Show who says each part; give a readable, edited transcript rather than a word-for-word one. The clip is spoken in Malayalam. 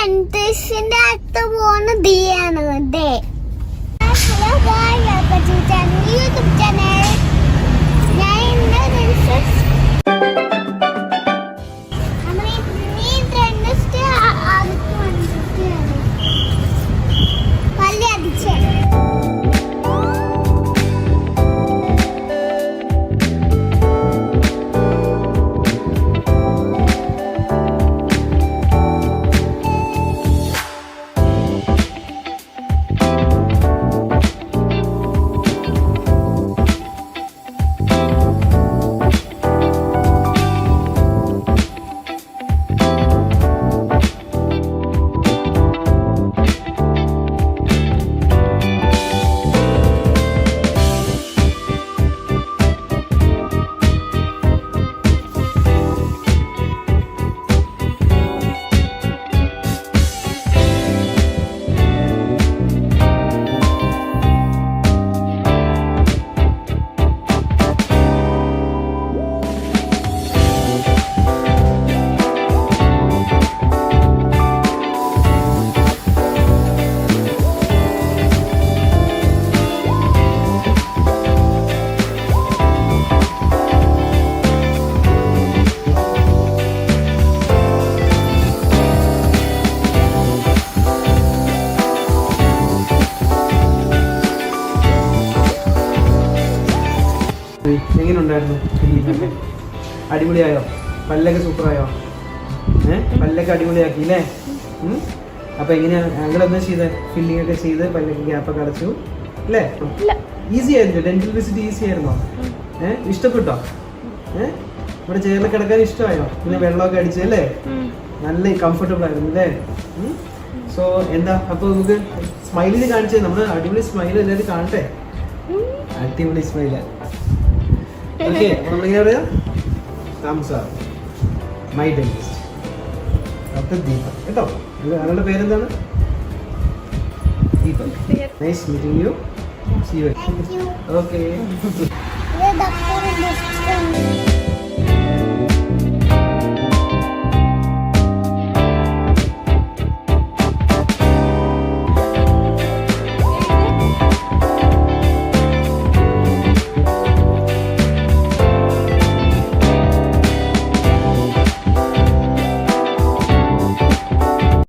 Speaker 1: ഡെന്റിസ്റ്റിന്റെ അടുത്ത് പോകുന്ന ദിയാണ് ദേ. Hello guys, welcome to channel YouTube channel. ഞാൻ ഇന്ന് ഡെന്റിസ്റ്റ് അടുത്ത് വന്നിട്ടാണ് പല്ല് അടിച്ചേ.
Speaker 2: എങ്ങനെയുണ്ടായിരുന്നു? അടിപൊളിയായോ? പല്ലൊക്കെ സൂപ്പറായോ? പല്ലൊക്കെ അടിപൊളിയാക്കി അല്ലേ? അപ്പൊ എങ്ങനെയാ ഞങ്ങൾ എന്താ ചെയ്ത് ഫില്ലിംഗ് ഒക്കെ ചെയ്ത് പല്ലൊക്കെ ഗ്യാപ്പൊക്കെ അടച്ചു അല്ലേ? ഈസി ആയിരുന്നു. ഡെന്റൽ വിസിറ്റ് ഈസി ആയിരുന്നോ? ഇഷ്ടപ്പെട്ടോ? ഇവിടെ ചെയറിൽ കിടക്കാൻ ഇഷ്ടമായോ? പിന്നെ വെള്ളമൊക്കെ അടിച്ചു അല്ലേ? നല്ല കംഫർട്ടബിൾ ആയിരുന്നു അല്ലേ? സോ എന്താ അപ്പൊ നമുക്ക് സ്മൈലിന് കാണിച്ചേ. നമ്മുടെ അടിപൊളി സ്മൈൽ എല്ലാവരും കാണട്ടെ. അടിപൊളി സ്മൈല്. ഓക്കെ, നമ്മളിങ്ങനെ പറയാം താമസ മൈ ഡെന്റിസ്റ്റ് ഡോക്ടർ ദീപക് കേട്ടോ. ഞങ്ങളുടെ പേരെന്താണ്? Deepak. Nice meeting you. See you. Okay.